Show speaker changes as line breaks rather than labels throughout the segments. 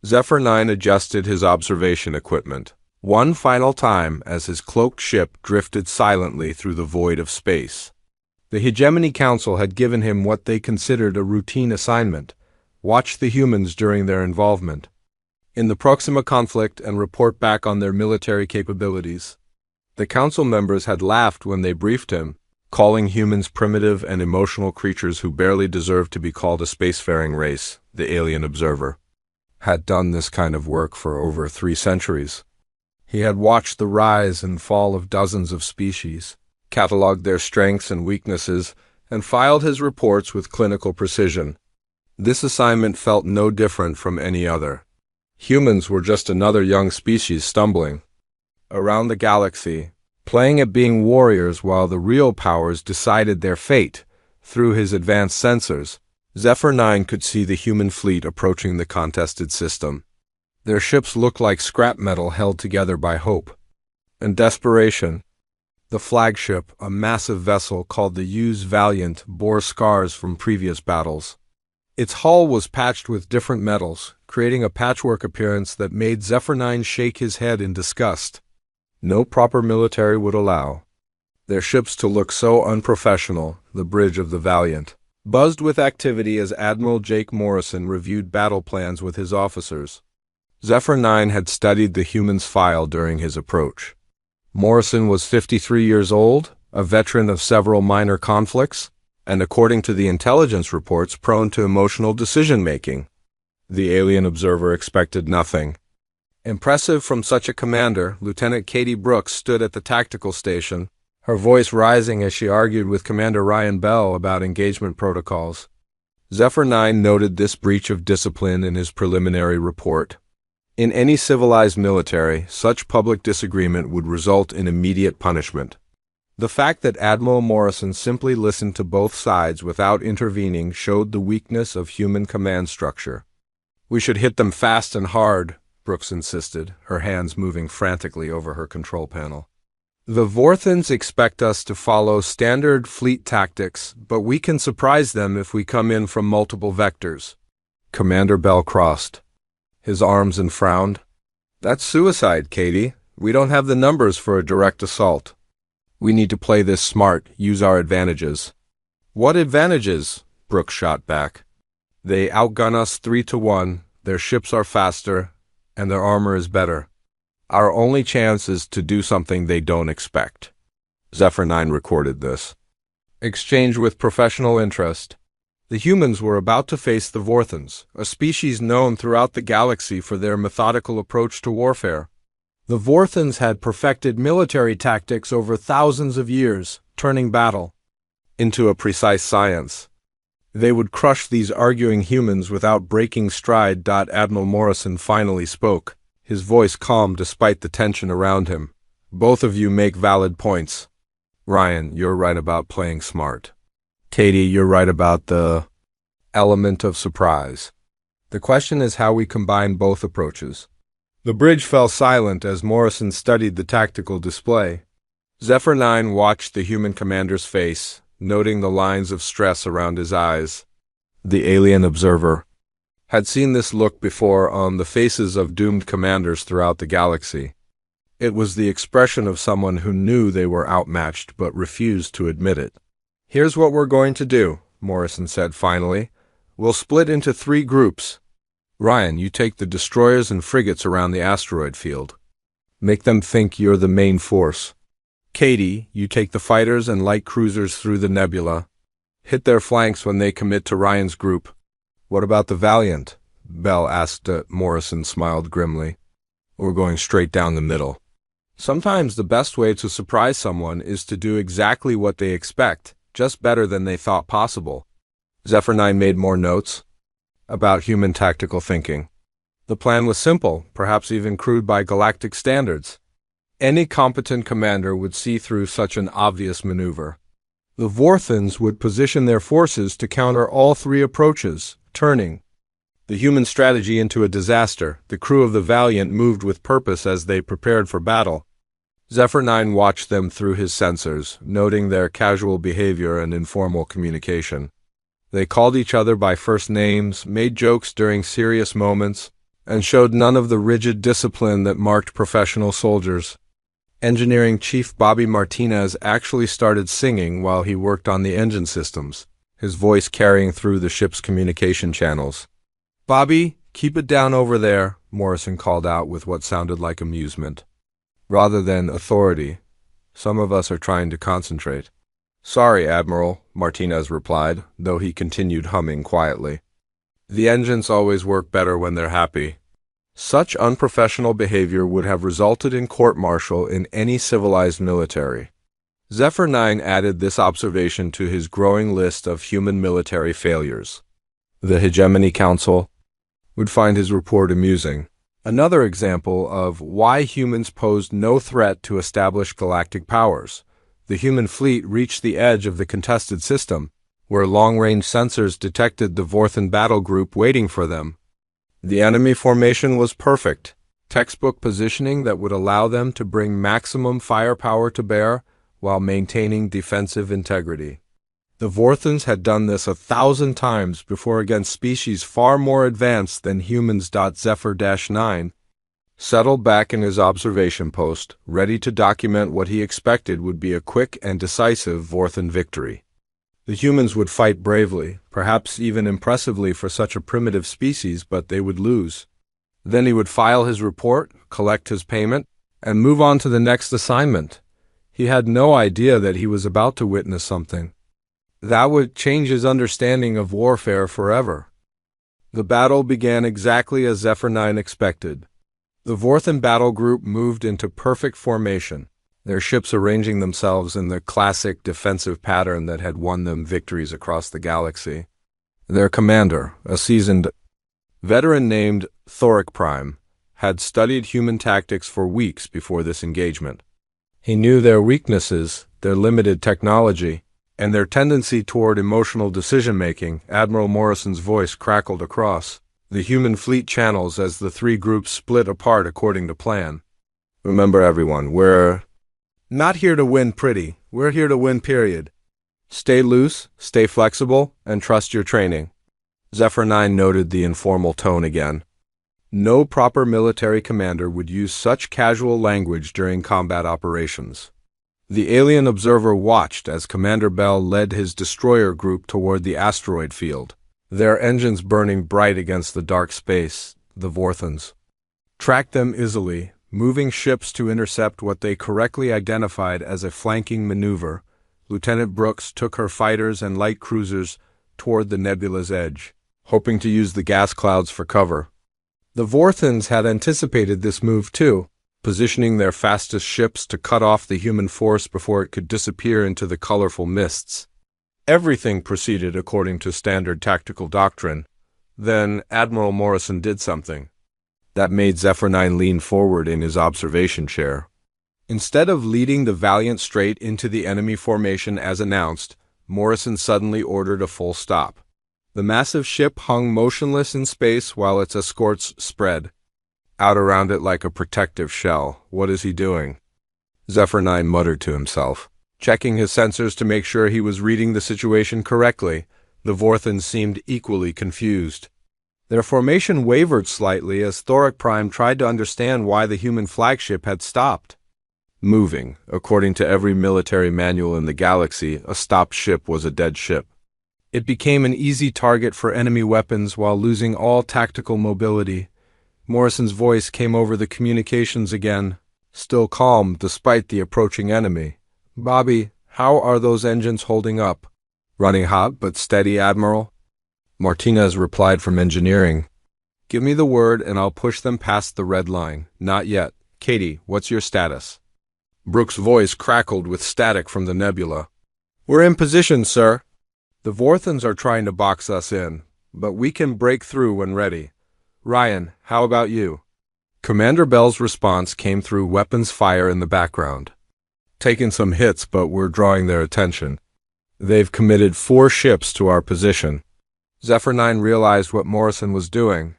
Zephyr 9 adjusted his observation equipment one final time as his cloaked ship drifted silently through the void of space. The Hegemony Council had given him what they considered a routine assignment: watch the humans during their involvement in the Proxima conflict and report back on their military capabilities. The council members had laughed when they briefed him, calling humans primitive and emotional creatures who barely deserved to be called a spacefaring race. The alien observer had done this kind of work for over 3 centuries. He had watched the rise and fall of dozens of species, cataloged their strengths and weaknesses, and filed his reports with clinical precision. This assignment felt no different from any other. Humans were just another young species stumbling around the galaxy, playing at being warriors while the real powers decided their fate. Through his advanced sensors, Zephyr 9 could see the human fleet approaching the contested system. Their ships looked like scrap metal held together by hope and desperation. The flagship, a massive vessel called the Hughes Valiant, bore scars from previous battles. Its hull was patched with different metals, creating a patchwork appearance that made Zephyr 9 shake his head in disgust. No proper military would allow their ships to look so unprofessional. The bridge of the Valiant buzzed with activity as Admiral Jake Morrison reviewed battle plans with his officers. Zephyr 9 had studied the humans' file during his approach. Morrison was 53 years old, a veteran of several minor conflicts, and according to the intelligence reports, prone to emotional decision-making. The alien observer expected nothing impressive from such a commander. Lieutenant Katie Brooks stood at the tactical station, her voice rising as she argued with Commander Ryan Bell about engagement protocols. Zephyr 9 noted this breach of discipline in his preliminary report. In any civilized military, such public disagreement would result in immediate punishment. The fact that Admiral Morrison simply listened to both sides without intervening showed the weakness of human command structure. "We should hit them fast and hard," Brooks insisted, her hands moving frantically over her control panel. "The Vorthans expect us to follow standard fleet tactics, but we can surprise them if we come in from multiple vectors." Commander Bell crossed his arms and frowned. "That's suicide, Katie. We don't have the numbers for a direct assault. We need to play this smart, use our advantages." "What advantages?" Brooks shot back. "They outgun us 3-1, their ships are faster, and their armor is better. Our only chance is to do something they don't expect." Zephyr 9 recorded this exchange with professional interest. The humans were about to face the Vorthans, a species known throughout the galaxy for their methodical approach to warfare. The Vorthans had perfected military tactics over thousands of years, turning battle into a precise science. They would crush these arguing humans without breaking stride. Admiral Morrison finally spoke, his voice calm despite the tension around him. "Both of you make valid points. Ryan, you're right about playing smart. Katie, you're right about the element of surprise. The question is how we combine both approaches." The bridge fell silent as Morrison studied the tactical display. Zephyr 9 watched the human commander's face, noting the lines of stress around his eyes. The alien observer had seen this look before on the faces of doomed commanders throughout the galaxy. It was the expression of someone who knew they were outmatched but refused to admit it. "Here's what we're going to do," Morrison said finally. "We'll split into 3 groups. Ryan, you take the destroyers and frigates around the asteroid field. Make them think you're the main force. Katie, you take the fighters and light cruisers through the nebula. Hit their flanks when they commit to Ryan's group." "What about the Valiant?" Bell asked. Morrison smiled grimly. "We're going straight down the middle." Sometimes the best way to surprise someone is to do exactly what they expect, just better than they thought possible. Zephyr 9 made more notes about human tactical thinking. The plan was simple, perhaps even crude by galactic standards. Any competent commander would see through such an obvious maneuver. The Vorthans would position their forces to counter all 3 approaches, turning the human strategy into a disaster. The crew of the Valiant moved with purpose as they prepared for battle. Zephyr 9 watched them through his sensors, noting their casual behavior and informal communication. They called each other by first names, made jokes during serious moments, and showed none of the rigid discipline that marked professional soldiers. Engineering Chief Bobby Martinez actually started singing while he worked on the engine systems, his voice carrying through the ship's communication channels. "Bobby, keep it down over there," Morrison called out with what sounded like amusement, rather than authority. "Some of us are trying to concentrate." "Sorry, Admiral," Martinez replied, though he continued humming quietly. "The engines always work better when they're happy." Such unprofessional behavior would have resulted in court-martial in any civilized military. Zephyr 9 added this observation to his growing list of human military failures. The Hegemony Council would find his report amusing. Another example of why humans posed no threat to established galactic powers. The human fleet reached the edge of the contested system, where long-range sensors detected the Vorthan battle group waiting for them. The enemy formation was perfect, textbook positioning that would allow them to bring maximum firepower to bear while maintaining defensive integrity. The Vorthans had done this 1,000 times before against species far more advanced than humans. Zephyr-9 settled back in his observation post, ready to document what he expected would be a quick and decisive Vorthan victory. The humans would fight bravely, perhaps even impressively for such a primitive species, but they would lose. Then he would file his report, collect his payment, and move on to the next assignment. He had no idea that he was about to witness something that would change his understanding of warfare forever. The battle began exactly as Zephyr 9 expected. The Vorthan battle group moved into perfect formation, their ships arranging themselves in the classic defensive pattern that had won them victories across the galaxy. Their commander, a seasoned veteran named Thoric Prime, had studied human tactics for weeks before this engagement. He knew their weaknesses, their limited technology, and their tendency toward emotional decision-making. Admiral Morrison's voice crackled across the human fleet channels as the three groups split apart according to plan. "Remember, everyone, we're not here to win pretty. We're here to win, period. Stay loose, stay flexible, and trust your training." Zephyr 9 noted the informal tone again. No proper military commander would use such casual language during combat operations. The alien observer watched as Commander Bell led his destroyer group toward the asteroid field, their engines burning bright against the dark space. The Vorthans tracked them easily, moving ships to intercept what they correctly identified as a flanking maneuver. Lieutenant Brooks took her fighters and light cruisers toward the nebula's edge, hoping to use the gas clouds for cover. The Vorthans had anticipated this move too, positioning their fastest ships to cut off the human force before it could disappear into the colorful mists. Everything proceeded according to standard tactical doctrine. Then Admiral Morrison did something that made Zephyr 9 lean forward in his observation chair. Instead of leading the Valiant straight into the enemy formation as announced, Morrison suddenly ordered a full stop. The massive ship hung motionless in space while its escorts spread out around it like a protective shell. "What is he doing?" Zephyr 9 muttered to himself, checking his sensors to make sure he was reading the situation correctly. The Vorthans seemed equally confused. Their formation wavered slightly as Thoric Prime tried to understand why the human flagship had stopped moving. According to every military manual in the galaxy, a stopped ship was a dead ship. It became an easy target for enemy weapons while losing all tactical mobility. Morrison's voice came over the communications again, still calm despite the approaching enemy. "Bobby, how are those engines holding up?" "Running hot but steady, Admiral." Martinez replied from engineering. "Give me the word and I'll push them past the red line." "Not yet. Katie, what's your status?" Brooks' voice crackled with static from the nebula. "We're in position, sir. The Vorthans are trying to box us in, but we can break through when ready. Ryan, how about you?" Commander Bell's response came through weapons fire in the background. "Taking some hits, but we're drawing their attention. They've committed 4 ships to our position." Zephyr 9 realized what Morrison was doing.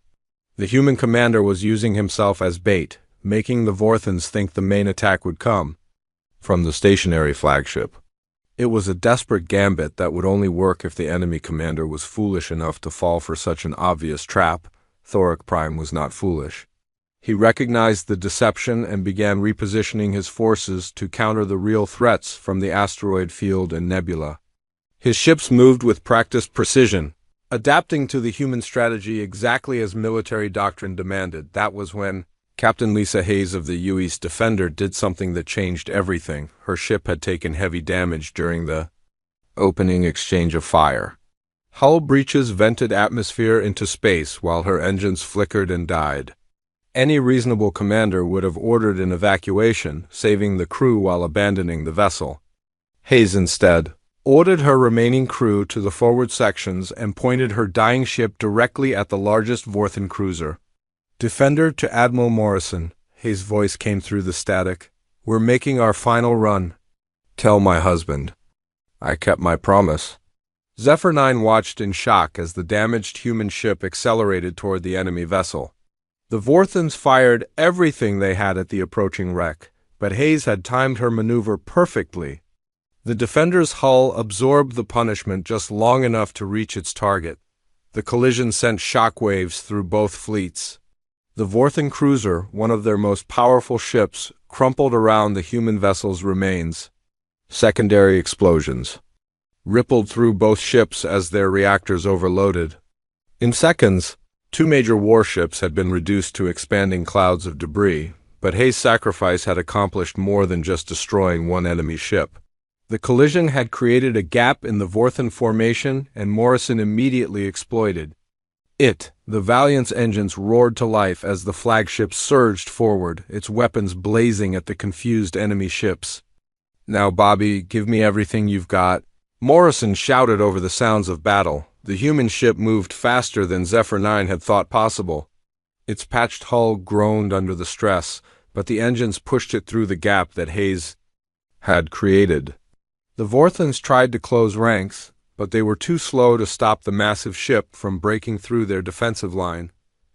The human commander was using himself as bait, making the Vorthans think the main attack would come from the stationary flagship. It was a desperate gambit that would only work if the enemy commander was foolish enough to fall for such an obvious trap. Thoric Prime was not foolish. He recognized the deception and began repositioning his forces to counter the real threats from the asteroid field and nebula. His ships moved with practiced precision, adapting to the human strategy exactly as military doctrine demanded. That was when Captain Lisa Hayes of the U.S. Defender did something that changed everything. Her ship had taken heavy damage during the opening exchange of fire. Hull breaches vented atmosphere into space while her engines flickered and died. Any reasonable commander would have ordered an evacuation, saving the crew while abandoning the vessel. Hayes instead ordered her remaining crew to the forward sections and pointed her dying ship directly at the largest Vorthan cruiser. "Defender to Admiral Morrison," Hayes' voice came through the static. "We're making our final run. Tell my husband I kept my promise." Zephyr 9 watched in shock as the damaged human ship accelerated toward the enemy vessel. The Vorthans fired everything they had at the approaching wreck, but Hayes had timed her maneuver perfectly. The Defender's hull absorbed the punishment just long enough to reach its target. The collision sent shockwaves through both fleets. The Vorthan cruiser, one of their most powerful ships, crumpled around the human vessel's remains. Secondary explosions rippled through both ships as their reactors overloaded. In seconds, 2 major warships had been reduced to expanding clouds of debris, but Hayes' sacrifice had accomplished more than just destroying one enemy ship. The collision had created a gap in the Vorthan formation, and Morrison immediately exploited it. The Valiant's engines roared to life as the flagship surged forward, its weapons blazing at the confused enemy ships. "Now, Bobby, give me everything you've got," Morrison shouted over the sounds of battle. The human ship moved faster than Zephyr 9 had thought possible. Its patched hull groaned under the stress, but the engines pushed it through the gap that Hayes had created. The Vorthans tried to close ranks, but they were too slow to stop the massive ship from breaking through their defensive line.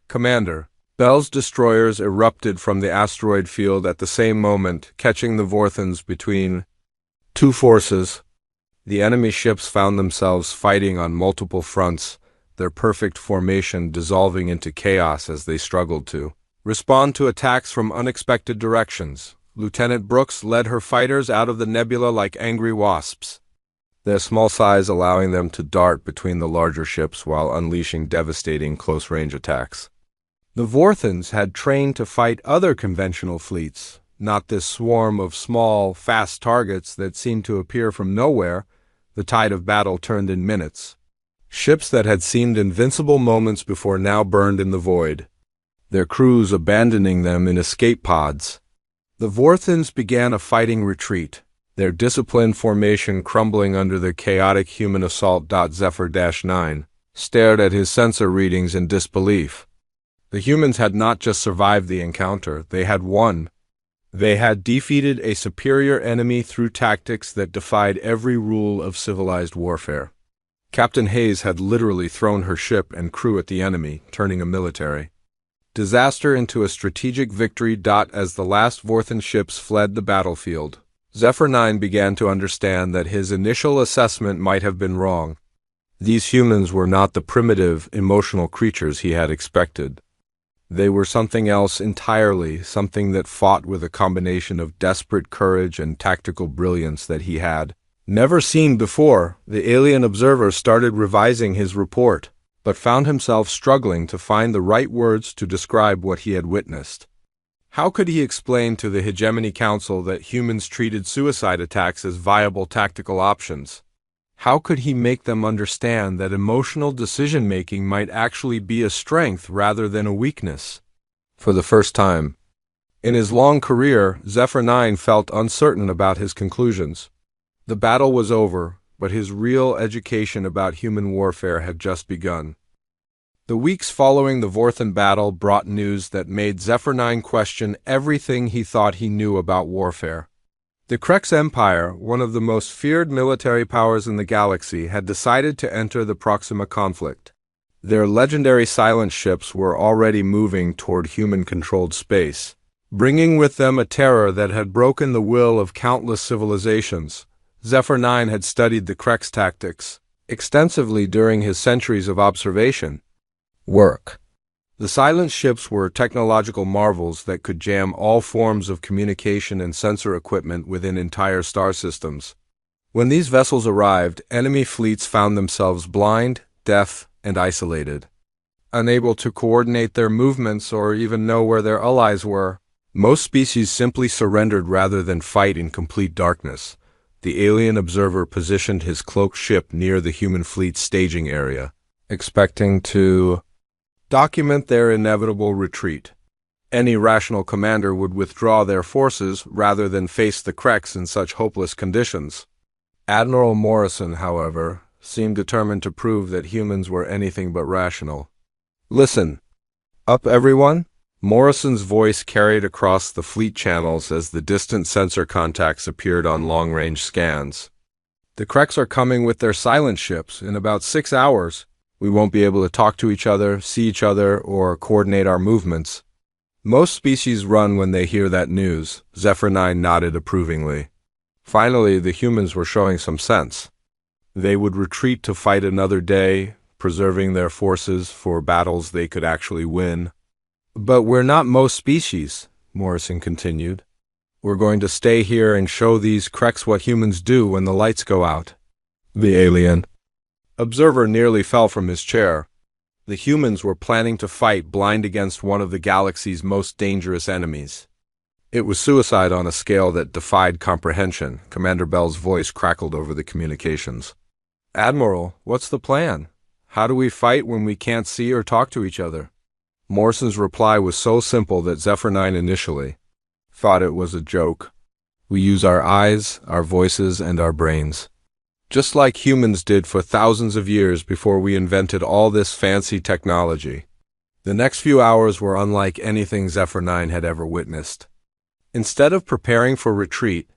"Commander." Bell's destroyers erupted from the asteroid field at the same moment, catching the Vorthans between two forces. The enemy ships found themselves fighting on multiple fronts, their perfect formation dissolving into chaos as they struggled to respond to attacks from unexpected directions. Lieutenant Brooks led her fighters out of the nebula like angry wasps, their small size allowing them to dart between the larger ships while unleashing devastating close-range attacks. The Vorthans had trained to fight other conventional fleets, not this swarm of small, fast targets that seemed to appear from nowhere. The tide of battle turned in minutes. Ships that had seemed invincible moments before now burned in the void, their crews abandoning them in escape pods. The Vorthans began a fighting retreat, their disciplined formation crumbling under the chaotic human assault. Zephyr 9 stared at his sensor readings in disbelief. The humans had not just survived the encounter, they had won. They had defeated a superior enemy through tactics that defied every rule of civilized warfare. Captain Hayes had literally thrown her ship and crew at the enemy, turning a military disaster into a strategic victory. As the last Vorthan ships fled the battlefield, Zephyr 9 began to understand that his initial assessment might have been wrong. These humans were not the primitive, emotional creatures he had expected. They were something else entirely, something that fought with a combination of desperate courage and tactical brilliance that he had never seen before. The alien observer started revising his report, but found himself struggling to find the right words to describe what he had witnessed. How could he explain to the Hegemony Council that humans treated suicide attacks as viable tactical options? How could he make them understand that emotional decision-making might actually be a strength rather than a weakness? For the first time in his long career, Zephyr 9 felt uncertain about his conclusions. The battle was over, but his real education about human warfare had just begun. The weeks following the Vorthan battle brought news that made Zephyr 9 question everything he thought he knew about warfare. The Krex Empire, one of the most feared military powers in the galaxy, had decided to enter the Proxima conflict. Their legendary silent ships were already moving toward human-controlled space, bringing with them a terror that had broken the will of countless civilizations. Zephyr 9 had studied the Krex tactics extensively during his centuries of observation work. The silent ships were technological marvels that could jam all forms of communication and sensor equipment within entire star systems. When these vessels arrived, enemy fleets found themselves blind, deaf, and isolated. Unable to coordinate their movements or even know where their allies were, most species simply surrendered rather than fight in complete darkness. The alien observer positioned his cloaked ship near the human fleet's staging area, expecting to document their inevitable retreat. Any rational commander would withdraw their forces rather than face the Kreks in such hopeless conditions. Admiral Morrison, however, seemed determined to prove that humans were anything but rational. "Listen. Up, everyone?" Morrison's voice carried across the fleet channels as the distant sensor contacts appeared on long-range scans. "The Kreks are coming with their silent ships in about 6 hours. We won't be able to talk to each other, see each other, or coordinate our movements." Most species run when they hear that news. Zephyr 9 nodded approvingly. Finally, the humans were showing some sense. They would retreat to fight another day, preserving their forces for battles they could actually win. "But we're not most species," Morrison continued. "We're going to stay here and show these Kreks what humans do when the lights go out." The alien observer nearly fell from his chair. The humans were planning to fight blind against one of the galaxy's most dangerous enemies. It was suicide on a scale that defied comprehension. Commander Bell's voice crackled over the communications. "Admiral, what's the plan? How do we fight when we can't see or talk to each other?" Morrison's reply was so simple that Zephyr 9 initially thought it was a joke. "We use our eyes, our voices, and our brains. Just like humans did for thousands of years before we invented all this fancy technology." The next few hours were unlike anything Zephyr 9 had ever witnessed. Instead of preparing for retreat,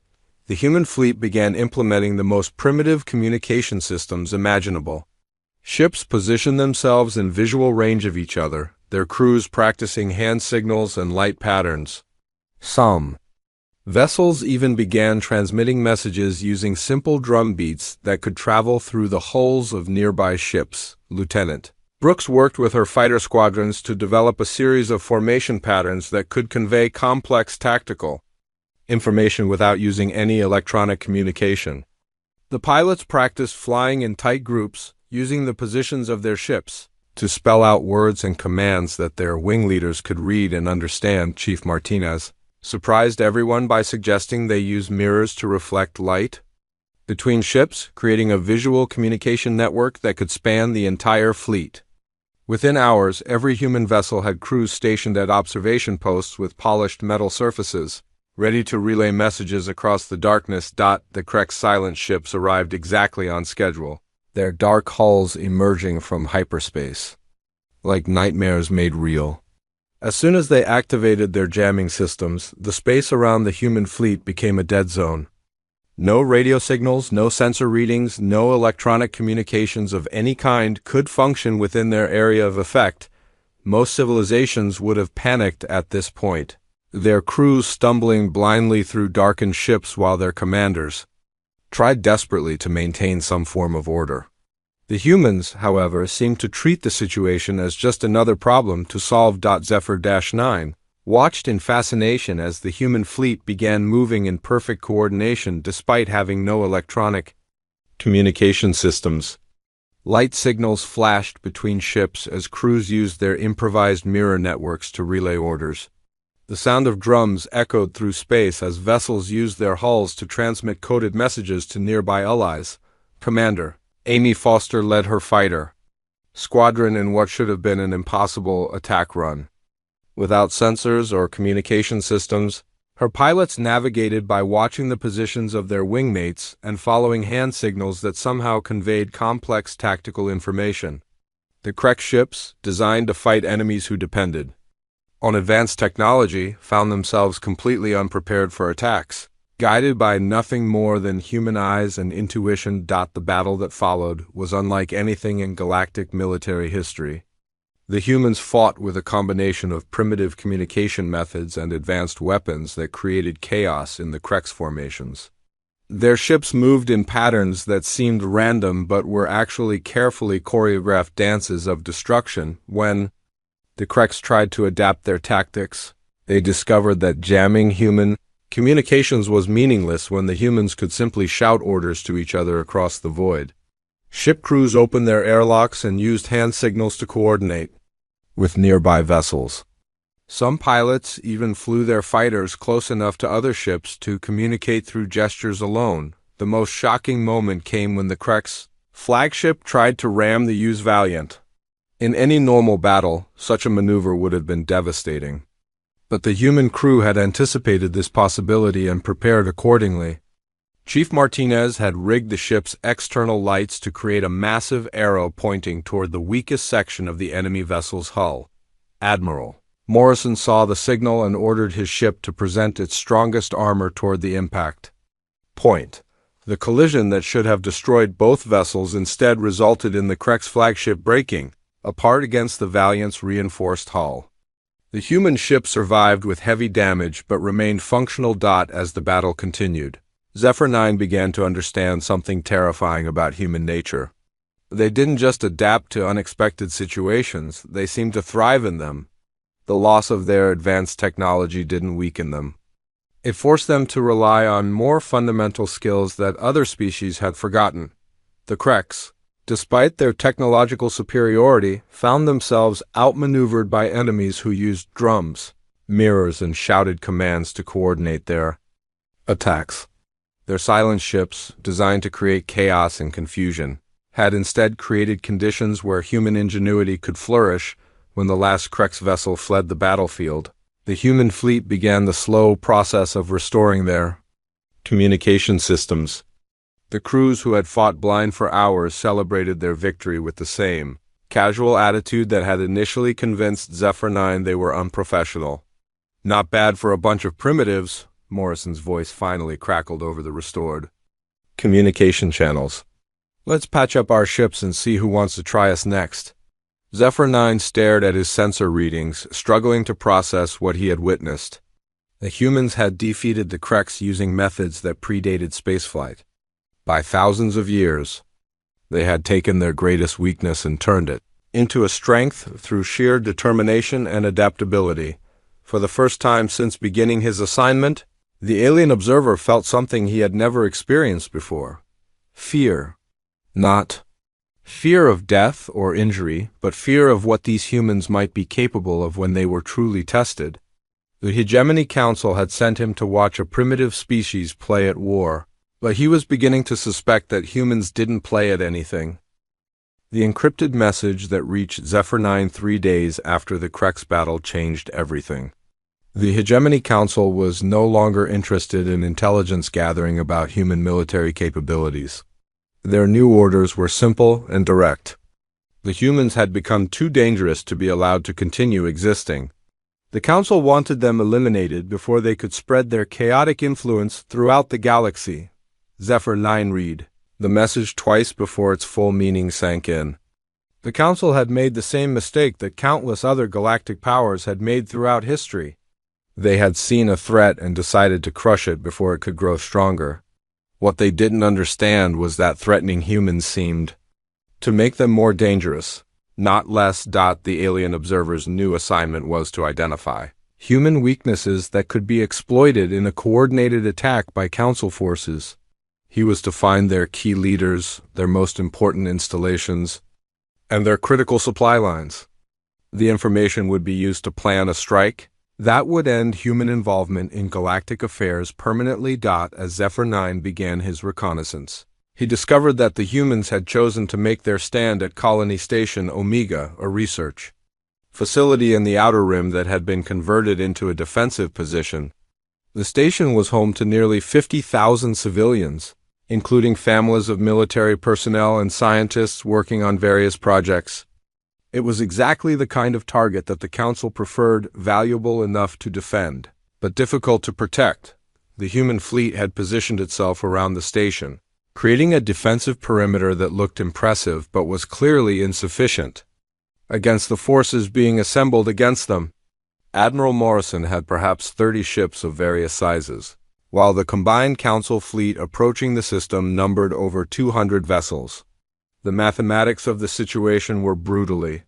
the human fleet began implementing the most primitive communication systems imaginable. Ships positioned themselves in visual range of each other, their crews practicing hand signals and light patterns. Some vessels even began transmitting messages using simple drum beats that could travel through the hulls of nearby ships. Lieutenant Brooks worked with her fighter squadrons to develop a series of formation patterns that could convey complex tactical information without using any electronic communication. The pilots practiced flying in tight groups, using the positions of their ships to spell out words and commands that their wing leaders could read and understand. Chief Martinez surprised everyone by suggesting they use mirrors to reflect light between ships, creating a visual communication network that could span the entire fleet. Within hours, every human vessel had crews stationed at observation posts with polished metal surfaces, ready to relay messages across the darkness. The Krek silent ships arrived exactly on schedule, their dark hulls emerging from hyperspace, like nightmares made real. As soon as they activated their jamming systems, the space around the human fleet became a dead zone. No radio signals, no sensor readings, no electronic communications of any kind could function within their area of effect. Most civilizations would have panicked at this point, their crews stumbling blindly through darkened ships while their commanders tried desperately to maintain some form of order. The humans, however, seemed to treat the situation as just another problem to solve. Zephyr 9 watched in fascination as the human fleet began moving in perfect coordination despite having no electronic communication systems. Light signals flashed between ships as crews used their improvised mirror networks to relay orders. The sound of drums echoed through space as vessels used their hulls to transmit coded messages to nearby allies. Commander Amy Foster led her fighter squadron in what should have been an impossible attack run. Without sensors or communication systems, her pilots navigated by watching the positions of their wingmates and following hand signals that somehow conveyed complex tactical information. The Krek ships, designed to fight enemies who depended on advanced technology, found themselves completely unprepared for attacks. Guided by nothing more than human eyes and intuition. The battle that followed was unlike anything in galactic military history. The humans fought with a combination of primitive communication methods and advanced weapons that created chaos in the Krek's formations. Their ships moved in patterns that seemed random but were actually carefully choreographed dances of destruction. When The Kreks tried to adapt their tactics. They discovered that jamming human communications was meaningless when the humans could simply shout orders to each other across the void. Ship crews opened their airlocks and used hand signals to coordinate with nearby vessels. Some pilots even flew their fighters close enough to other ships to communicate through gestures alone. The most shocking moment came when the Kreks' flagship tried to ram the U.S. Valiant. In any normal battle, such a maneuver would have been devastating. But the human crew had anticipated this possibility and prepared accordingly. Chief Martinez had rigged the ship's external lights to create a massive arrow pointing toward the weakest section of the enemy vessel's hull. Admiral Morrison saw the signal and ordered his ship to present its strongest armor toward the impact point. The collision that should have destroyed both vessels instead resulted in the Kreks' flagship breaking apart against the Valiant's reinforced hull. The human ship survived with heavy damage but remained functional. As the battle continued, Zephyr 9 began to understand something terrifying about human nature. They didn't just adapt to unexpected situations, they seemed to thrive in them. The loss of their advanced technology didn't weaken them. It forced them to rely on more fundamental skills that other species had forgotten. The Kreks, despite their technological superiority, found themselves outmaneuvered by enemies who used drums, mirrors, and shouted commands to coordinate their attacks. Their silent ships, designed to create chaos and confusion, had instead created conditions where human ingenuity could flourish. When the last Kreks vessel fled the battlefield, the human fleet began the slow process of restoring their communication systems. The crews who had fought blind for hours celebrated their victory with the same casual attitude that had initially convinced Zephyr 9 they were unprofessional. "Not bad for a bunch of primitives," Morrison's voice finally crackled over the restored communication channels. "Let's patch up our ships and see who wants to try us next." Zephyr 9 stared at his sensor readings, struggling to process what he had witnessed. The humans had defeated the Kreks using methods that predated spaceflight. By thousands of years, they had taken their greatest weakness and turned it into a strength through sheer determination and adaptability. For the first time since beginning his assignment, the alien observer felt something he had never experienced before. Fear. Not fear of death or injury, but fear of what these humans might be capable of when they were truly tested. The Hegemony Council had sent him to watch a primitive species play at war, but he was beginning to suspect that humans didn't play at anything. The encrypted message that reached Zephyr 9 3 days after the Kreks battle changed everything. The Hegemony Council was no longer interested in intelligence gathering about human military capabilities. Their new orders were simple and direct. The humans had become too dangerous to be allowed to continue existing. The Council wanted them eliminated before they could spread their chaotic influence throughout the galaxy. Zephyr 9 read the message twice before its full meaning sank in. The Council had made the same mistake that countless other galactic powers had made throughout history. They had seen a threat and decided to crush it before it could grow stronger. What they didn't understand was that threatening humans seemed to make them more dangerous, not less. The alien observer's new assignment was to identify human weaknesses that could be exploited in a coordinated attack by Council forces. He was to find their key leaders, their most important installations, and their critical supply lines. The information would be used to plan a strike that would end human involvement in galactic affairs permanently. As Zephyr 9 began his reconnaissance, he discovered that the humans had chosen to make their stand at Colony Station Omega, a research facility in the Outer Rim that had been converted into a defensive position. The station was home to nearly 50,000 civilians, including families of military personnel and scientists working on various projects. It was exactly the kind of target that the Council preferred, valuable enough to defend, but difficult to protect. The human fleet had positioned itself around the station, creating a defensive perimeter that looked impressive but was clearly insufficient against the forces being assembled against them. Admiral Morrison had perhaps 30 ships of various sizes, while the combined Council fleet approaching the system numbered over 200 vessels. The mathematics of the situation were brutally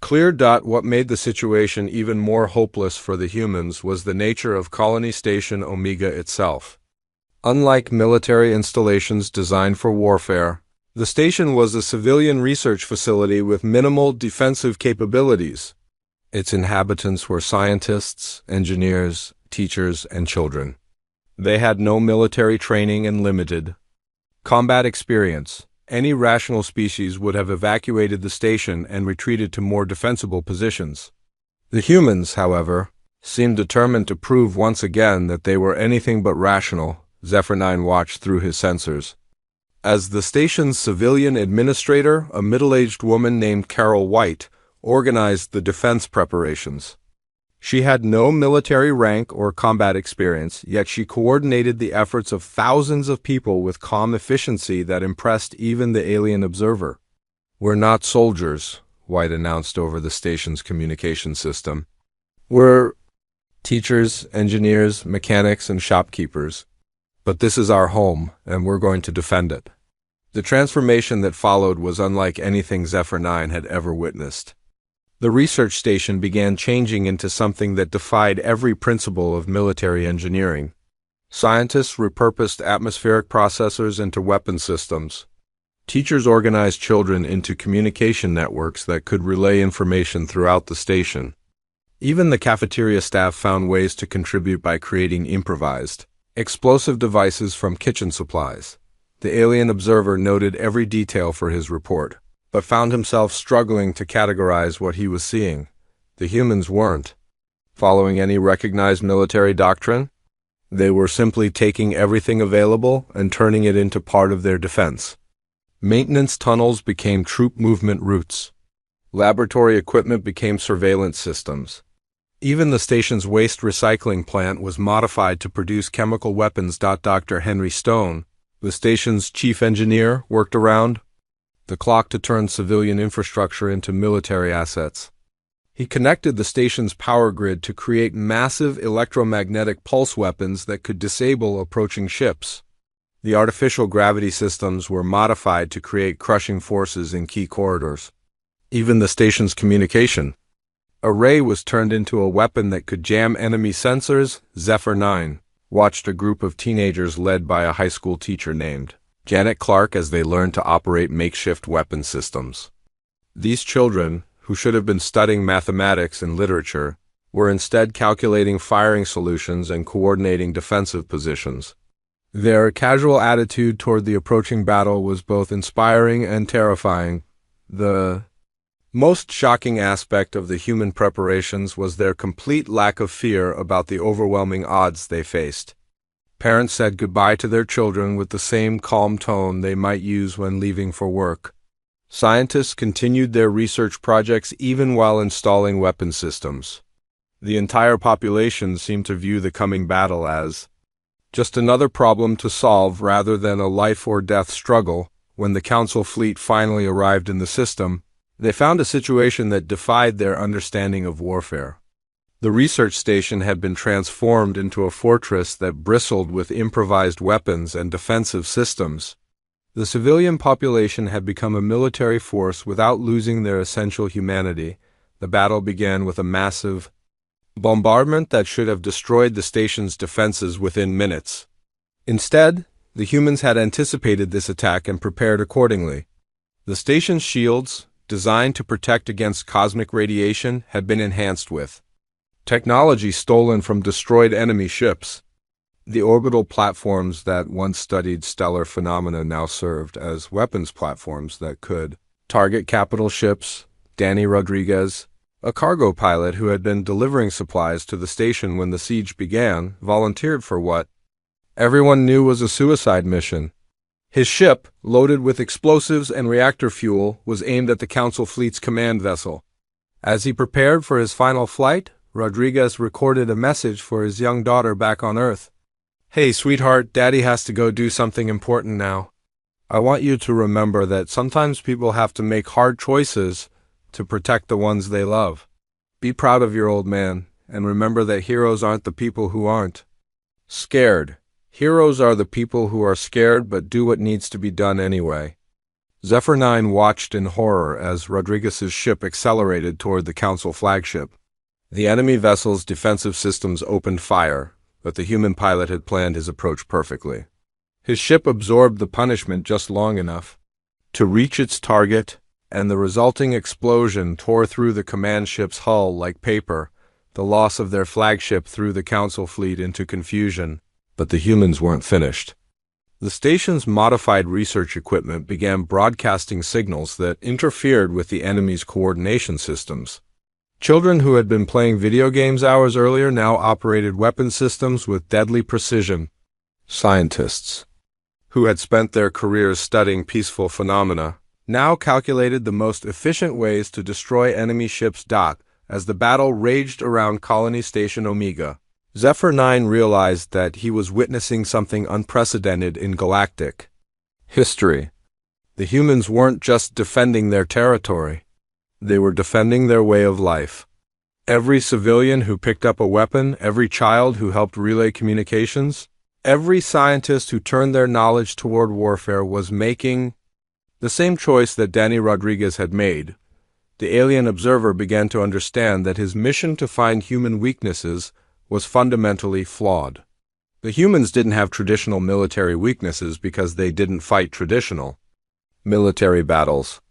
What made the situation even more hopeless for the humans was the nature of Colony Station Omega itself. Unlike military installations designed for warfare, the station was a civilian research facility with minimal defensive capabilities. Its inhabitants were scientists, engineers, teachers, and children. They had no military training and limited combat experience. Any rational species would have evacuated the station and retreated to more defensible positions. The humans, however, seemed determined to prove once again that they were anything but rational. Zephyr 9 watched through his sensors. As the station's civilian administrator, a middle-aged woman named Carol White organized the defense preparations. She had no military rank or combat experience, yet she coordinated the efforts of thousands of people with calm efficiency that impressed even the alien observer. "We're not soldiers," White announced over the station's communication system. "We're teachers, engineers, mechanics, and shopkeepers. But this is our home, and we're going to defend it." The transformation that followed was unlike anything Zephyr 9 had ever witnessed. The research station began changing into something that defied every principle of military engineering. Scientists repurposed atmospheric processors into weapon systems. Teachers organized children into communication networks that could relay information throughout the station. Even the cafeteria staff found ways to contribute by creating improvised, explosive devices from kitchen supplies. The alien observer noted every detail for his report, but found himself struggling to categorize what he was seeing. The humans weren't following any recognized military doctrine. They were simply taking everything available and turning it into part of their defense. Maintenance tunnels became troop movement routes. Laboratory equipment became surveillance systems. Even the station's waste recycling plant was modified to produce chemical weapons. Dr. Henry Stone, the station's chief engineer, worked around the clock to turn civilian infrastructure into military assets. He connected the station's power grid to create massive electromagnetic pulse weapons that could disable approaching ships. The artificial gravity systems were modified to create crushing forces in key corridors. Even the station's communication array was turned into a weapon that could jam enemy sensors. Zephyr 9 watched a group of teenagers led by a high school teacher named Janet Clark as they learned to operate makeshift weapon systems. These children, who should have been studying mathematics and literature, were instead calculating firing solutions and coordinating defensive positions. Their casual attitude toward the approaching battle was both inspiring and terrifying. The most shocking aspect of the human preparations was their complete lack of fear about the overwhelming odds they faced. Parents said goodbye to their children with the same calm tone they might use when leaving for work. Scientists continued their research projects even while installing weapon systems. The entire population seemed to view the coming battle as just another problem to solve rather than a life-or-death struggle. When the Council fleet finally arrived in the system, they found a situation that defied their understanding of warfare. The research station had been transformed into a fortress that bristled with improvised weapons and defensive systems. The civilian population had become a military force without losing their essential humanity. The battle began with a massive bombardment that should have destroyed the station's defenses within minutes. Instead, the humans had anticipated this attack and prepared accordingly. The station's shields, designed to protect against cosmic radiation, had been enhanced with technology stolen from destroyed enemy ships. The orbital platforms that once studied stellar phenomena now served as weapons platforms that could target capital ships. Danny Rodriguez, a cargo pilot who had been delivering supplies to the station when the siege began, volunteered for what everyone knew was a suicide mission. His ship, loaded with explosives and reactor fuel, was aimed at the Council fleet's command vessel. As he prepared for his final flight, Rodriguez recorded a message for his young daughter back on Earth. "Hey, sweetheart, Daddy has to go do something important now. I want you to remember that sometimes people have to make hard choices to protect the ones they love. Be proud of your old man, and remember that heroes aren't the people who aren't scared. Heroes are the people who are scared but do what needs to be done anyway." Zephyr 9 watched in horror as Rodriguez's ship accelerated toward the Council flagship. The enemy vessel's defensive systems opened fire, but the human pilot had planned his approach perfectly. His ship absorbed the punishment just long enough to reach its target, and the resulting explosion tore through the command ship's hull like paper. The loss of their flagship threw the Council fleet into confusion, but the humans weren't finished. The station's modified research equipment began broadcasting signals that interfered with the enemy's coordination systems. Children who had been playing video games hours earlier now operated weapon systems with deadly precision. Scientists, who had spent their careers studying peaceful phenomena, now calculated the most efficient ways to destroy enemy ships. As the battle raged around Colony Station Omega, Zephyr 9 realized that he was witnessing something unprecedented in galactic history. The humans weren't just defending their territory. They were defending their way of life. Every civilian who picked up a weapon, every child who helped relay communications, every scientist who turned their knowledge toward warfare was making the same choice that Danny Rodriguez had made. The alien observer began to understand that his mission to find human weaknesses was fundamentally flawed. The humans didn't have traditional military weaknesses because they didn't fight traditional military battles.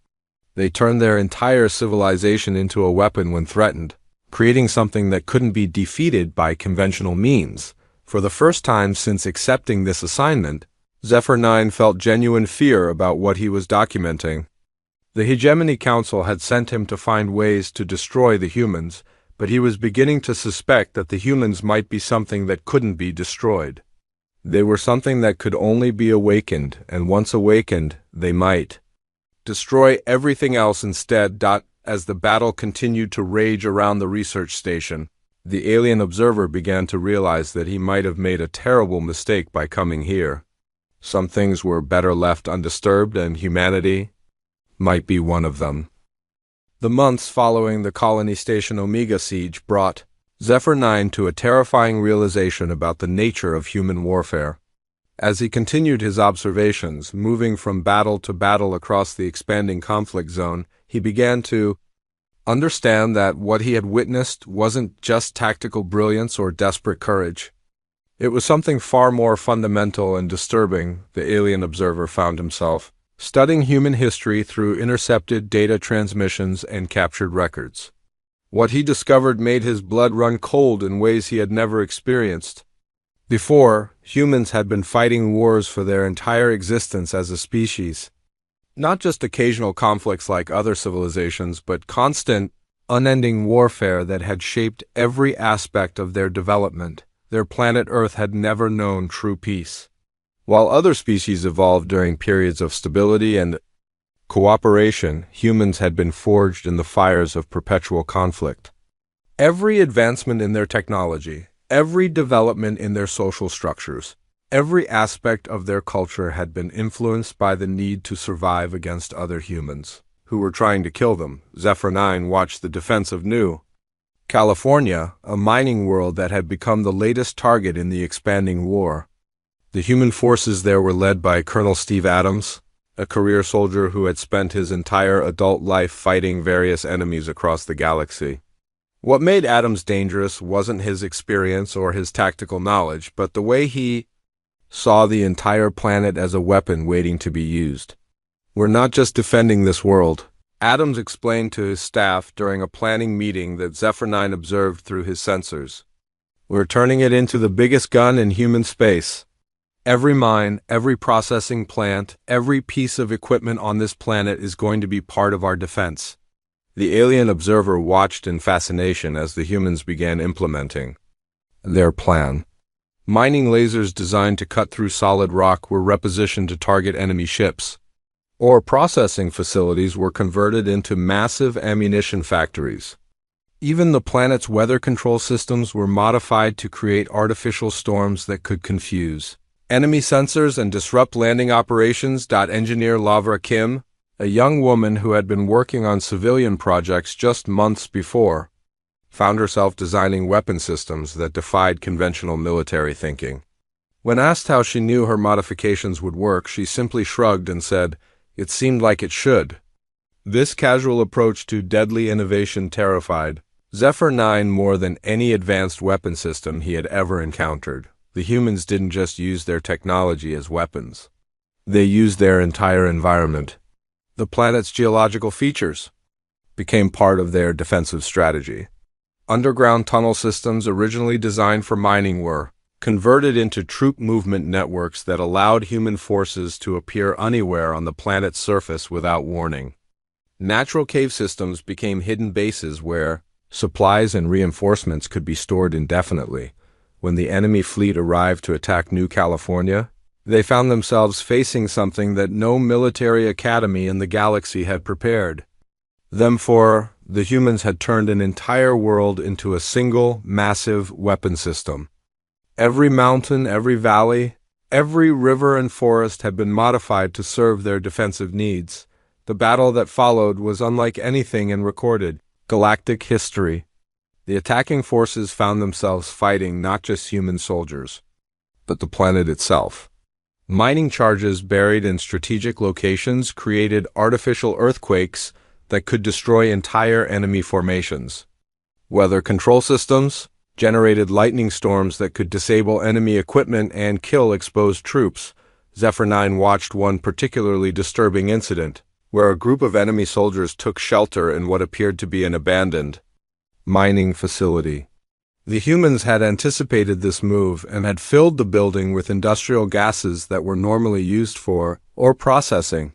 They turned their entire civilization into a weapon when threatened, creating something that couldn't be defeated by conventional means. For the first time since accepting this assignment, Zephyr 9 felt genuine fear about what he was documenting. The Hegemony Council had sent him to find ways to destroy the humans, but he was beginning to suspect that the humans might be something that couldn't be destroyed. They were something that could only be awakened, and once awakened, they might destroy everything else instead. As the battle continued to rage around the research station, the alien observer began to realize that he might have made a terrible mistake by coming here. Some things were better left undisturbed, and humanity might be one of them. The months following the Colony Station Omega siege brought Zephyr 9 to a terrifying realization about the nature of human warfare. As he continued his observations, moving from battle to battle across the expanding conflict zone, he began to understand that what he had witnessed wasn't just tactical brilliance or desperate courage. It was something far more fundamental and disturbing. The alien observer found himself studying human history through intercepted data transmissions and captured records. What he discovered made his blood run cold in ways he had never experienced before. Humans had been fighting wars for their entire existence as a species. Not just occasional conflicts like other civilizations, but constant, unending warfare that had shaped every aspect of their development. Their planet Earth had never known true peace. While other species evolved during periods of stability and cooperation, humans had been forged in the fires of perpetual conflict. Every advancement in their technology, every development in their social structures, every aspect of their culture had been influenced by the need to survive against other humans who were trying to kill them. Zephyr 9 watched the defense of New California, a mining world that had become the latest target in the expanding war. The human forces there were led by Colonel Steve Adams, a career soldier who had spent his entire adult life fighting various enemies across the galaxy. What made Adams dangerous wasn't his experience or his tactical knowledge, but the way he saw the entire planet as a weapon waiting to be used. "We're not just defending this world," Adams explained to his staff during a planning meeting that Zephyr 9 observed through his sensors. "We're turning it into the biggest gun in human space. Every mine, every processing plant, every piece of equipment on this planet is going to be part of our defense." The alien observer watched in fascination as the humans began implementing their plan. Mining lasers designed to cut through solid rock were repositioned to target enemy ships. Ore processing facilities were converted into massive ammunition factories. Even the planet's weather control systems were modified to create artificial storms that could confuse enemy sensors and disrupt landing operations. Engineer Lavra Kim, a young woman who had been working on civilian projects just months before, found herself designing weapon systems that defied conventional military thinking. When asked how she knew her modifications would work, she simply shrugged and said, It seemed like it should. This casual approach to deadly innovation terrified Zephyr 9 more than any advanced weapon system he had ever encountered. The humans didn't just use their technology as weapons. They used their entire environment. The planet's geological features became part of their defensive strategy. Underground tunnel systems originally designed for mining were converted into troop movement networks that allowed human forces to appear anywhere on the planet's surface without warning. Natural cave systems became hidden bases where supplies and reinforcements could be stored indefinitely. When the enemy fleet arrived to attack New California, they found themselves facing something that no military academy in the galaxy had prepared them for. The humans had turned an entire world into a single, massive weapon system. Every mountain, every valley, every river and forest had been modified to serve their defensive needs. The battle that followed was unlike anything in recorded galactic history. The attacking forces found themselves fighting not just human soldiers, but the planet itself. Mining charges buried in strategic locations created artificial earthquakes that could destroy entire enemy formations. Weather control systems generated lightning storms that could disable enemy equipment and kill exposed troops. Zephyr 9 watched one particularly disturbing incident, where a group of enemy soldiers took shelter in what appeared to be an abandoned mining facility. The humans had anticipated this move and had filled the building with industrial gases that were normally used for ore processing.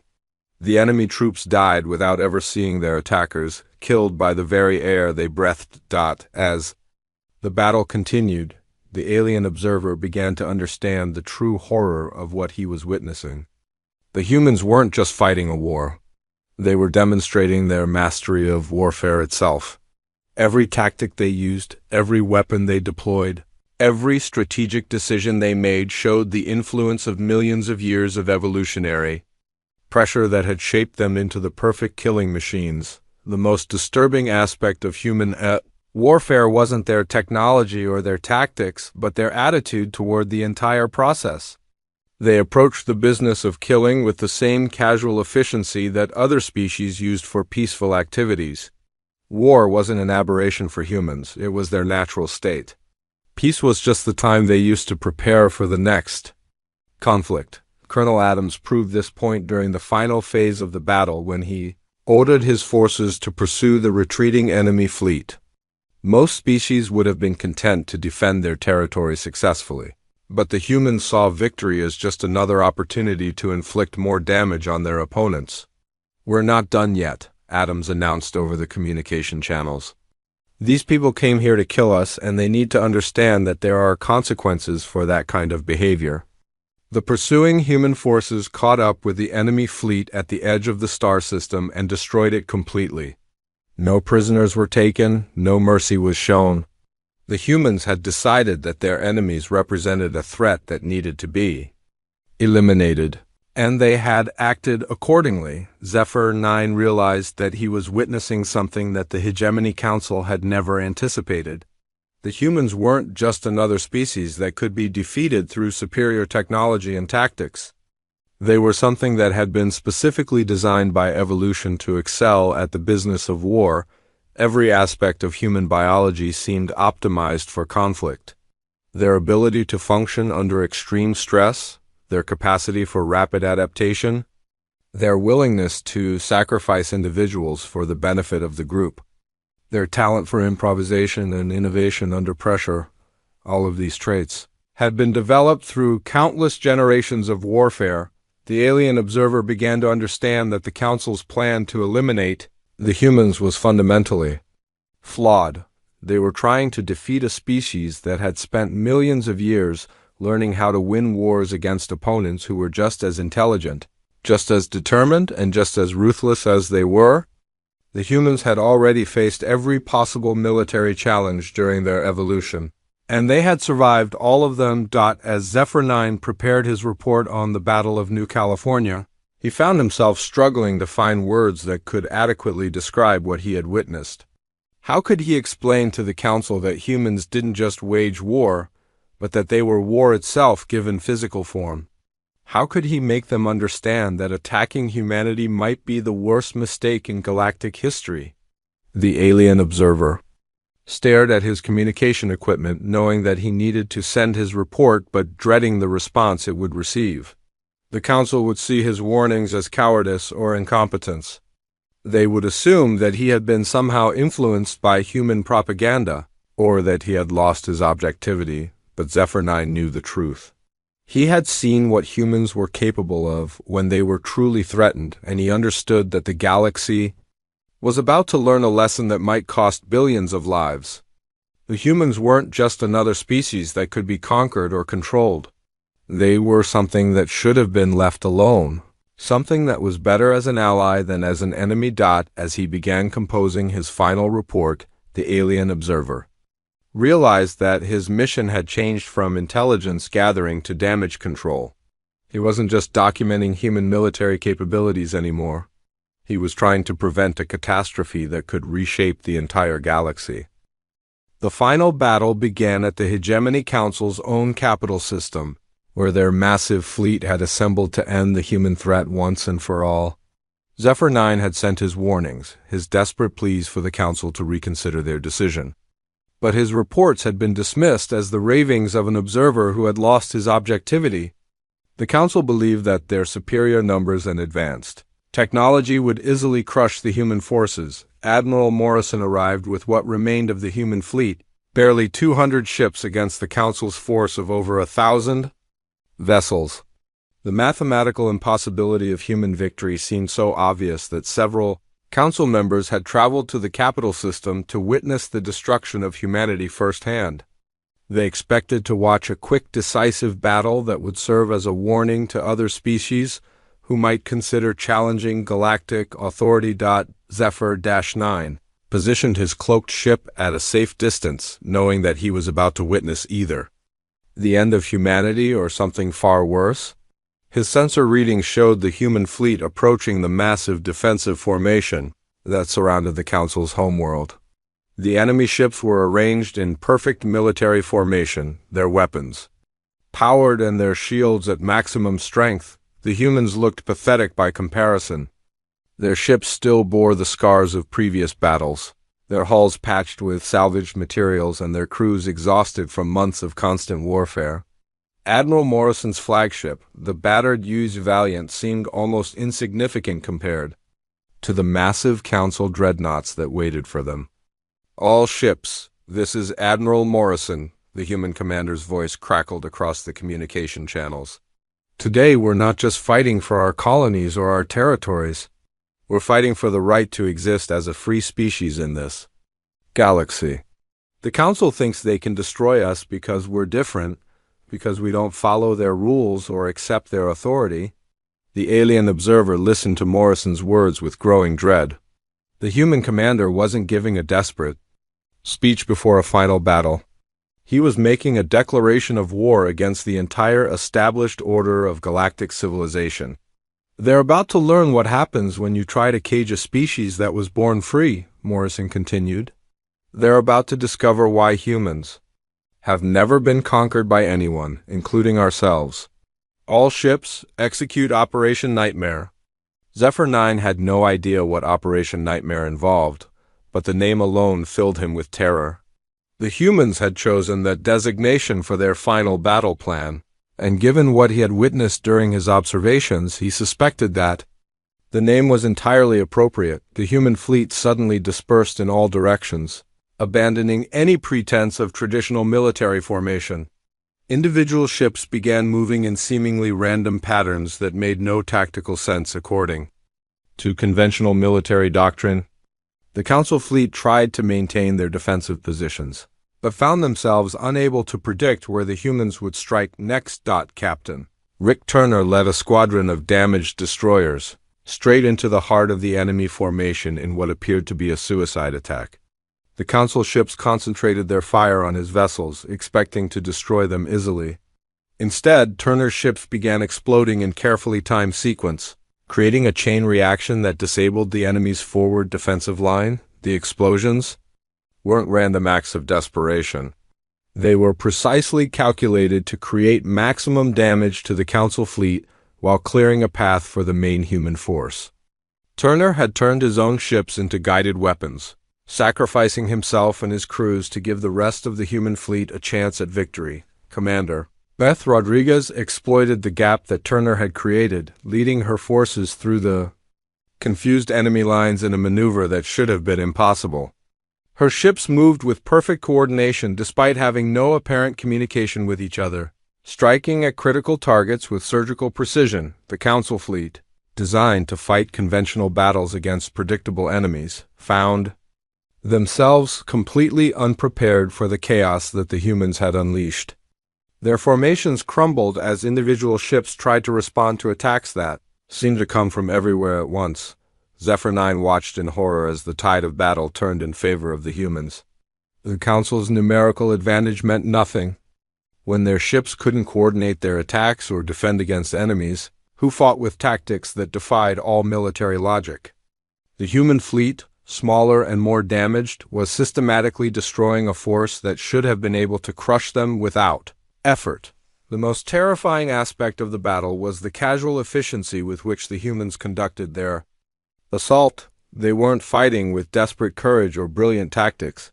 The enemy troops died without ever seeing their attackers, killed by the very air they breathed. As the battle continued, the alien observer began to understand the true horror of what he was witnessing. The humans weren't just fighting a war. They were demonstrating their mastery of warfare itself. Every tactic they used, every weapon they deployed, every strategic decision they made showed the influence of millions of years of evolutionary pressure that had shaped them into the perfect killing machines. The most disturbing aspect of human warfare wasn't their technology or their tactics, but their attitude toward the entire process. They approached the business of killing with the same casual efficiency that other species used for peaceful activities. War wasn't an aberration for humans, it was their natural state. Peace was just the time they used to prepare for the next conflict. Colonel Adams proved this point during the final phase of the battle when he ordered his forces to pursue the retreating enemy fleet. Most species would have been content to defend their territory successfully, but the humans saw victory as just another opportunity to inflict more damage on their opponents. "We're not done yet," Adams announced over the communication channels. "These people came here to kill us, and they need to understand that there are consequences for that kind of behavior." The pursuing human forces caught up with the enemy fleet at the edge of the star system and destroyed it completely. No prisoners were taken, no mercy was shown. The humans had decided that their enemies represented a threat that needed to be eliminated, and they had acted accordingly. Zephyr 9 realized that he was witnessing something that the Hegemony Council had never anticipated. The humans weren't just another species that could be defeated through superior technology and tactics. They were something that had been specifically designed by evolution to excel at the business of war. Every aspect of human biology seemed optimized for conflict. Their ability to function under extreme stress, their capacity for rapid adaptation, their willingness to sacrifice individuals for the benefit of the group, their talent for improvisation and innovation under pressure, all of these traits had been developed through countless generations of warfare. The alien observer began to understand that the Council's plan to eliminate the humans was fundamentally flawed. They were trying to defeat a species that had spent millions of years learning how to win wars against opponents who were just as intelligent, just as determined, and just as ruthless as they were. The humans had already faced every possible military challenge during their evolution, and they had survived all of them. As Zephyr 9 prepared his report on the Battle of New California, he found himself struggling to find words that could adequately describe what he had witnessed. How could he explain to the Council that humans didn't just wage war, but that they were war itself given physical form? How could he make them understand that attacking humanity might be the worst mistake in galactic history? The alien observer stared at his communication equipment, knowing that he needed to send his report but dreading the response it would receive. The Council would see his warnings as cowardice or incompetence. They would assume that he had been somehow influenced by human propaganda, or that he had lost his objectivity, but Zephyr 9 knew the truth. He had seen what humans were capable of when they were truly threatened, and he understood that the galaxy was about to learn a lesson that might cost billions of lives. The humans weren't just another species that could be conquered or controlled. They were something that should have been left alone, something that was better as an ally than as an enemy. As he began composing his final report, the alien observer realized that his mission had changed from intelligence gathering to damage control. He wasn't just documenting human military capabilities anymore. He was trying to prevent a catastrophe that could reshape the entire galaxy. The final battle began at the Hegemony Council's own capital system, where their massive fleet had assembled to end the human threat once and for all. Zephyr 9 had sent his warnings, his desperate pleas for the Council to reconsider their decision. But his reports had been dismissed as the ravings of an observer who had lost his objectivity. The Council believed that their superior numbers and advanced technology would easily crush the human forces. Admiral Morrison arrived with what remained of the human fleet, barely 200 ships against the Council's force of over 1,000 vessels. The mathematical impossibility of human victory seemed so obvious that several Council members had traveled to the capital system to witness the destruction of humanity firsthand. They expected to watch a quick, decisive battle that would serve as a warning to other species who might consider challenging galactic authority. Zephyr 9 positioned his cloaked ship at a safe distance, knowing that he was about to witness either the end of humanity or something far worse. His sensor readings showed the human fleet approaching the massive defensive formation that surrounded the Council's homeworld. The enemy ships were arranged in perfect military formation, their weapons powered and their shields at maximum strength. The humans looked pathetic by comparison. Their ships still bore the scars of previous battles, their hulls patched with salvaged materials and their crews exhausted from months of constant warfare. Admiral Morrison's flagship, the battered used Valiant, seemed almost insignificant compared to the massive Council dreadnoughts that waited for them. "All ships, this is Admiral Morrison," the human commander's voice crackled across the communication channels. "Today we're not just fighting for our colonies or our territories. We're fighting for the right to exist as a free species in this galaxy. The Council thinks they can destroy us because we're different, because we don't follow their rules or accept their authority." The alien observer listened to Morrison's words with growing dread. The human commander wasn't giving a desperate speech before a final battle. He was making a declaration of war against the entire established order of galactic civilization. "They're about to learn what happens when you try to cage a species that was born free," Morrison continued. "They're about to discover why humans have never been conquered by anyone, including ourselves. All ships, execute Operation Nightmare." Zephyr 9 had no idea what Operation Nightmare involved, but the name alone filled him with terror. The humans had chosen that designation for their final battle plan, and given what he had witnessed during his observations, he suspected that the name was entirely appropriate. The human fleet suddenly dispersed in all directions, abandoning any pretense of traditional military formation. Individual ships began moving in seemingly random patterns that made no tactical sense according to conventional military doctrine. The Council fleet tried to maintain their defensive positions, but found themselves unable to predict where the humans would strike next. Captain Rick Turner led a squadron of damaged destroyers straight into the heart of the enemy formation in what appeared to be a suicide attack. The Council ships concentrated their fire on his vessels, expecting to destroy them easily. Instead, Turner's ships began exploding in carefully timed sequence, creating a chain reaction that disabled the enemy's forward defensive line. The explosions weren't random acts of desperation. They were precisely calculated to create maximum damage to the Council fleet while clearing a path for the main human force. Turner had turned his own ships into guided weapons, sacrificing himself and his crews to give the rest of the human fleet a chance at victory. Commander Beth Rodriguez exploited the gap that Turner had created, leading her forces through the confused enemy lines in a maneuver that should have been impossible. Her ships moved with perfect coordination despite having no apparent communication with each other, striking at critical targets with surgical precision. The Council fleet, designed to fight conventional battles against predictable enemies, found themselves completely unprepared for the chaos that the humans had unleashed. Their formations crumbled as individual ships tried to respond to attacks that seemed to come from everywhere at once. Zephyr 9 watched in horror as the tide of battle turned in favor of the humans. The Council's numerical advantage meant nothing. When their ships couldn't coordinate their attacks or defend against enemies, who fought with tactics that defied all military logic. The human fleet, smaller and more damaged, was systematically destroying a force that should have been able to crush them without effort. The most terrifying aspect of the battle was the casual efficiency with which the humans conducted their assault. They weren't fighting with desperate courage or brilliant tactics.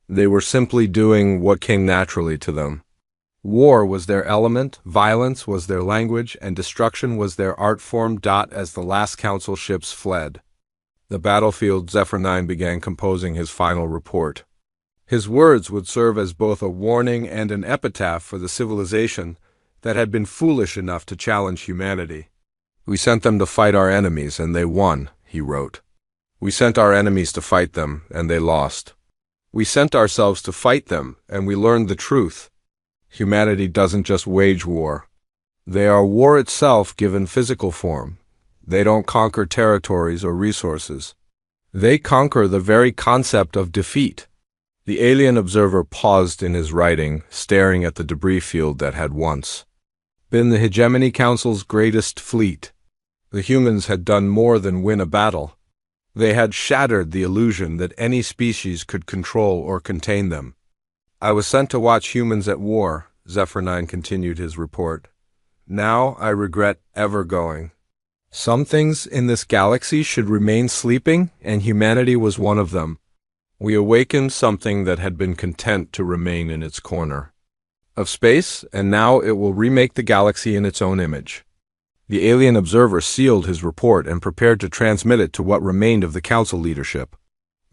They were simply doing what came naturally to them. War was their element, violence was their language, and destruction was their art form. As the last Council ships fled the battlefield, Zephyr 9 began composing his final report. His words would serve as both a warning and an epitaph for the civilization that had been foolish enough to challenge humanity. "We sent them to fight our enemies, and they won," he wrote. "We sent our enemies to fight them, and they lost. We sent ourselves to fight them, and we learned the truth. Humanity doesn't just wage war. They are war itself given physical form. They don't conquer territories or resources. They conquer the very concept of defeat." The alien observer paused in his writing, staring at the debris field that had once been the Hegemony Council's greatest fleet. The humans had done more than win a battle. They had shattered the illusion that any species could control or contain them. "I was sent to watch humans at war," Zephyr 9 continued his report. "Now I regret ever going. Some things in this galaxy should remain sleeping, and humanity was one of them. We awakened something that had been content to remain in its corner of space, and now it will remake the galaxy in its own image." The alien observer sealed his report and prepared to transmit it to what remained of the Council leadership.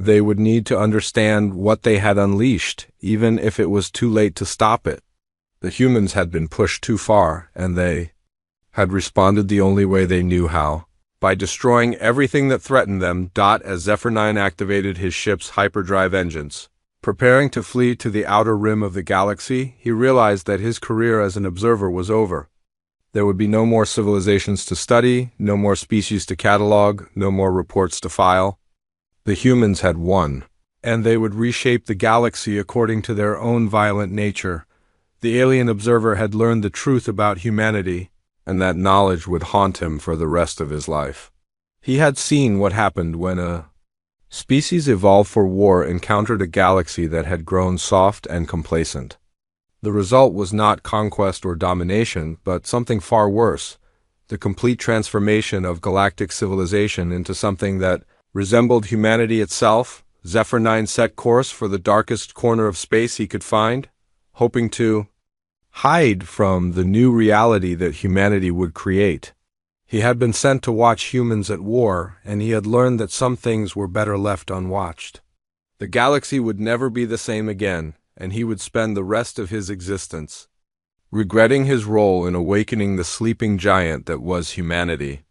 They would need to understand what they had unleashed, even if it was too late to stop it. The humans had been pushed too far, and they had responded the only way they knew how, by destroying everything that threatened them. As Zephyr 9 activated his ship's hyperdrive engines, preparing to flee to the outer rim of the galaxy, he realized that his career as an observer was over. There would be no more civilizations to study, no more species to catalog, no more reports to file. The humans had won, and they would reshape the galaxy according to their own violent nature. The alien observer had learned the truth about humanity, and that knowledge would haunt him for the rest of his life. He had seen what happened when a species evolved for war encountered a galaxy that had grown soft and complacent. The result was not conquest or domination, but something far worse, the complete transformation of galactic civilization into something that resembled humanity itself. Zephyr 9 set course for the darkest corner of space he could find, hoping to hide from the new reality that humanity would create. He had been sent to watch humans at war, and he had learned that some things were better left unwatched. The galaxy would never be the same again, and he would spend the rest of his existence regretting his role in awakening the sleeping giant that was humanity.